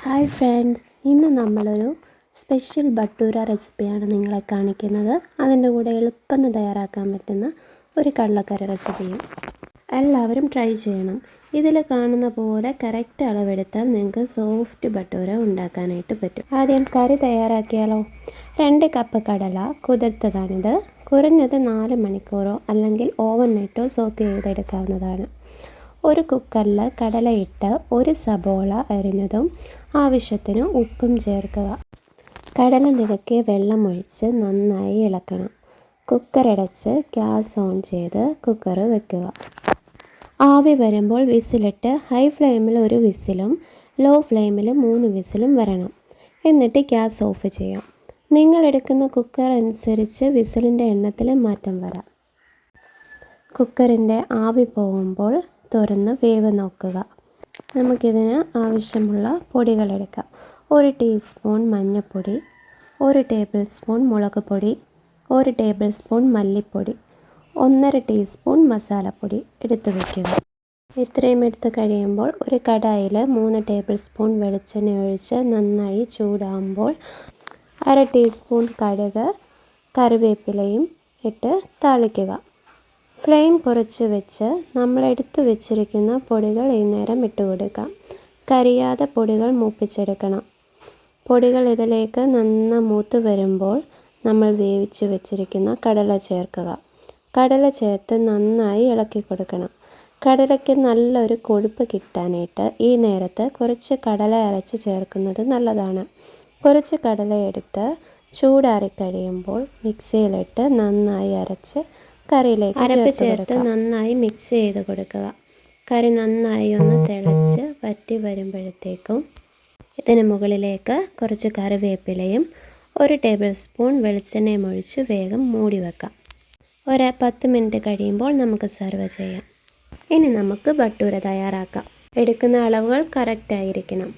Hi friends, ഇന്ന് നമ്മളൊരു special bhatura റെസിപ്പിയാണ് നിങ്ങളെ കാണിക്കുന്നത്. അതിൻ്റെ കൂടെ എളുപ്പം തയ്യാറാക്കാൻ പറ്റുന്ന ഒരു കടലക്കറി റെസിപ്പിയും. എല്ലാവരും ട്രൈ ചെയ്യണം. ഇതിൽ കാണുന്ന പോലെ കറക്റ്റ് അളവെടുത്താൽ നിങ്ങൾക്ക് സോഫ്റ്റ് ബട്ടൂര ഉണ്ടാക്കാനായിട്ട് പറ്റും. ആദ്യം കറി തയ്യാറാക്കിയാലോ. 2 കപ്പ് കടല കുതിർത്തതാണിത്. കുറഞ്ഞത് 4 മണിക്കൂറോ അല്ലെങ്കിൽ ഓവർനൈറ്റോ സോക്ക് ചെയ്തെടുക്കാവുന്നതാണ്. ഒരു കുക്കറിൽ കടലയിട്ട് ഒരു സബോള അരിഞ്ഞതും ആവശ്യത്തിന് ഉപ്പും ചേർക്കുക. കടല നിറയ്ക്ക് വെള്ളമൊഴിച്ച് നന്നായി ഇളക്കണം. കുക്കർ അടച്ച് ഗ്യാസ് ഓൺ ചെയ്ത് കുക്കർ വെക്കുക. ആവി വരുമ്പോൾ വിസിലിട്ട് ഹൈ ഫ്ലെയിമിൽ 1 വിസിലും ലോ ഫ്ലെയിമിൽ 3 വിസിലും വരണം. എന്നിട്ട് ഗ്യാസ് ഓഫ് ചെയ്യാം. നിങ്ങൾ എടുക്കുന്ന കുക്കർ അനുസരിച്ച് വിസിലിൻ്റെ എണ്ണത്തിൽ മാറ്റം വരാം. കുക്കറിൻ്റെ ആവി പോകുമ്പോൾ തുറന്ന് വേവ് നോക്കുക. നമുക്കിതിന് ആവശ്യമുള്ള പൊടികളെടുക്കാം. 1 ടീസ്പൂൺ മഞ്ഞൾപ്പൊടി, 1 ടേബിൾ സ്പൂൺ മുളക് പൊടി, 1 ടേബിൾ സ്പൂൺ മല്ലിപ്പൊടി, 1.5 ടീസ്പൂൺ മസാലപ്പൊടി എടുത്ത് വയ്ക്കുക. ഇത്രയും എടുത്ത് കഴിയുമ്പോൾ ഒരു കടായിൽ 3 ടേബിൾ സ്പൂൺ വെളിച്ചെണ്ണ ഒഴിച്ച് നന്നായി ചൂടാകുമ്പോൾ 1/2 ടീസ്പൂൺ കടുക്, കറിവേപ്പിലയും ഇട്ട് താളിക്കുക. ഫ്ലെയിം കുറച്ച് വെച്ച് നമ്മൾ എടുത്തു വെച്ചിരിക്കുന്ന പൊടികൾ ഈ നേരം ഇട്ട് കൊടുക്കാം. കരിയാതെ പൊടികൾ മൂപ്പിച്ചെടുക്കണം. പൊടികൾ ഇതിലേക്ക് നന്നായി മൂത്ത് വരുമ്പോൾ നമ്മൾ വേവിച്ച് വെച്ചിരിക്കുന്ന കടല ചേർക്കുക. കടല ചേർത്ത് നന്നായി ഇളക്കി കൊടുക്കണം. കടലയ്ക്ക് നല്ലൊരു കൊഴുപ്പ് കിട്ടാനായിട്ട് ഈ നേരത്ത് കുറച്ച് കടല അരച്ച് ചേർക്കുന്നത് നല്ലതാണ്. കുറച്ച് കടലയെടുത്ത് ചൂടാറിക്കഴിയുമ്പോൾ മിക്സിയിലിട്ട് നന്നായി അരച്ച് കറിയിലേക്ക് ചേർത്ത് നന്നായി മിക്സ് ചെയ്ത് കൊടുക്കുക. കറി നന്നായി ഒന്ന് തിളച്ച് വറ്റി വരുമ്പോഴത്തേക്കും ഇതിന് മുകളിലേക്ക് കുറച്ച് കറിവേപ്പിലയും 1 ടേബിൾ സ്പൂൺ വെളിച്ചെണ്ണയും ഒഴിച്ച് വേഗം മൂടി വെക്കാം. 10 മിനിറ്റ് കഴിയുമ്പോൾ നമുക്ക് സെർവ് ചെയ്യാം. ഇനി നമുക്ക് ബട്ടൂര തയ്യാറാക്കാം. എടുക്കുന്ന അളവുകൾ കറക്റ്റായിരിക്കണം.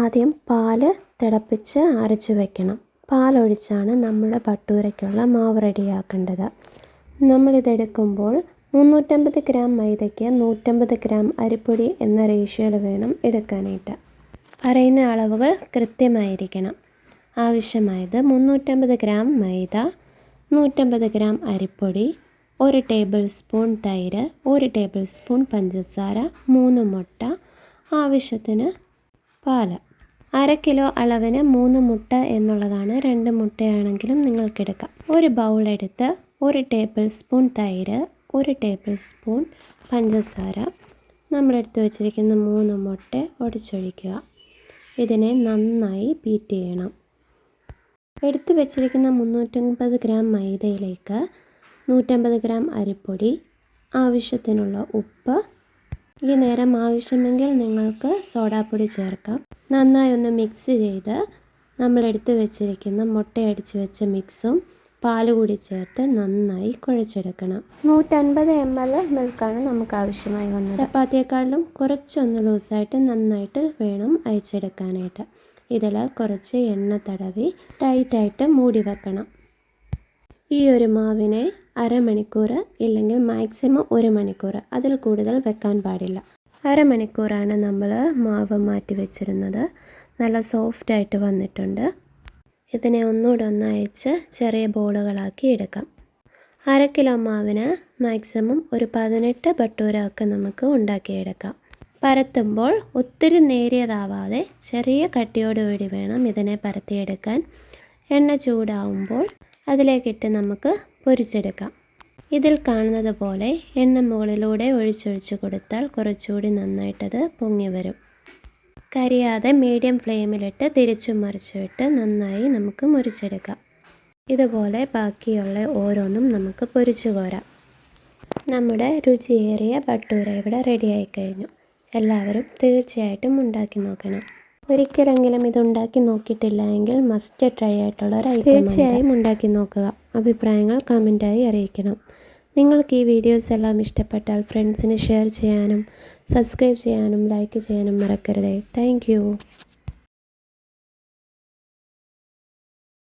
ആദ്യം പാല് തിളപ്പിച്ച് അരച്ച് വയ്ക്കണം. പാലൊഴിച്ചാണ് നമ്മൾ ബട്ടൂരയ്ക്കുള്ള മാവ് റെഡിയാക്കേണ്ടത്. നമ്മളിതെടുക്കുമ്പോൾ 350 ഗ്രാം മൈദയ്ക്ക് 150 ഗ്രാം അരിപ്പൊടി എന്ന റേഷ്യോയിൽ വേണം എടുക്കാനായിട്ട്. പറയുന്ന അളവുകൾ കൃത്യമായിരിക്കണം. ആവശ്യമായത് 350 ഗ്രാം മൈദ, 150 ഗ്രാം അരിപ്പൊടി, 1 ടേബിൾ സ്പൂൺ തൈര്, 1 ടേബിൾ സ്പൂൺ പഞ്ചസാര, 3 മുട്ട, ആവശ്യത്തിന് പാല്. 1/2 കിലോ അളവിന് 3 മുട്ട എന്നുള്ളതാണ്. 2 മുട്ടയാണെങ്കിലും നിങ്ങൾക്കെടുക്കാം. ഒരു ബൗളെടുത്ത് 1 ടേബിൾ സ്പൂൺ തൈര്, 1 ടേബിൾ സ്പൂൺ പഞ്ചസാര, നമ്മളെടുത്ത് വെച്ചിരിക്കുന്ന 3 മുട്ട ഒടിച്ചൊഴിക്കുക. ഇതിനെ നന്നായി ബീറ്റ് ചെയ്യണം. എടുത്ത് വെച്ചിരിക്കുന്ന 350 ഗ്രാം മൈദയിലേക്ക് 150 ഗ്രാം അരിപ്പൊടി, ആവശ്യത്തിനുള്ള ഉപ്പ്, ഈ നേരം ആവശ്യമെങ്കിൽ നിങ്ങൾക്ക് സോഡാപ്പൊടി ചേർക്കാം. നന്നായി ഒന്ന് മിക്സ് ചെയ്ത് നമ്മളെടുത്ത് വെച്ചിരിക്കുന്ന മുട്ടയടിച്ച് വെച്ച മിക്സും പാല് കൂടി ചേർത്ത് നന്നായി കുഴച്ചെടുക്കണം. 150 ml മിൽക്കാണ് നമുക്ക് ആവശ്യമായി വന്നത്. ചപ്പാത്തിയേക്കാളും കുറച്ചൊന്ന് ലൂസായിട്ട് നന്നായിട്ട് വേണം അയച്ചെടുക്കാനായിട്ട്. ഇതിൽ കുറച്ച് എണ്ണ തടവി ടൈറ്റായിട്ട് മൂടി വെക്കണം. ഈ ഒരു മാവിനെ അരമണിക്കൂർ ഇല്ലെങ്കിൽ മാക്സിമം 1 മണിക്കൂർ, അതിൽ കൂടുതൽ വെക്കാൻ പാടില്ല. അരമണിക്കൂറാണ് നമ്മൾ മാവ് മാറ്റി വെച്ചിരുന്നത്. നല്ല സോഫ്റ്റായിട്ട് വന്നിട്ടുണ്ട്. ഇതിനെ ഒന്നുകൂടെ അയച്ച് ചെറിയ ബോളുകളാക്കി എടുക്കാം. 1/2 കിലോ മാവിന് മാക്സിമം ഒരു 18 ബട്ടൂര ഒക്കെ നമുക്ക് ഉണ്ടാക്കിയെടുക്കാം. പരത്തുമ്പോൾ ഒത്തിരി നേരിയതാവാതെ ചെറിയ കട്ടിയോടുകൂടി വേണം ഇതിനെ പരത്തിയെടുക്കാൻ. എണ്ണ ചൂടാവുമ്പോൾ അതിലേക്കിട്ട് നമുക്ക് പൊരിച്ചെടുക്കാം. ഇതിൽ കാണുന്നത് പോലെ എണ്ണ മുകളിലൂടെ ഒഴിച്ചൊഴിച്ച് കൊടുത്താൽ കുറച്ചുകൂടി നന്നായിട്ടത് പൊങ്ങി വരും. കരിയാതെ മീഡിയം ഫ്ലെയിമിലിട്ട് തിരിച്ചും മറിച്ചിട്ട് നന്നായി നമുക്ക് മുറിച്ചെടുക്കാം. ഇതുപോലെ ബാക്കിയുള്ള ഓരോന്നും നമുക്ക് പൊരിച്ചു കോരാം. നമ്മുടെ രുചിയേറിയ ബട്ടൂര ഇവിടെ റെഡിയായി കഴിഞ്ഞു. എല്ലാവരും തീർച്ചയായിട്ടും ഉണ്ടാക്കി നോക്കണം. ഒരിക്കലെങ്കിലും ഇത് ഉണ്ടാക്കി നോക്കിയിട്ടില്ല എങ്കിൽ മസ്റ്റ് ട്രൈ ആയിട്ടുള്ള ഒരു ഐറ്റം തീർച്ചയായും ഉണ്ടാക്കി നോക്കുക. അഭിപ്രായങ്ങൾ കമൻറ്റായി അറിയിക്കണം. നിങ്ങൾക്ക് ഈ വീഡിയോസ് എല്ലാം ഇഷ്ടപ്പെട്ടാൽ ഫ്രണ്ട്സിന് ഷെയർ ചെയ്യാനും സബ്സ്ക്രൈബ് ചെയ്യാനും ലൈക്ക് ചെയ്യാനും മറക്കരുതേ. Thank you.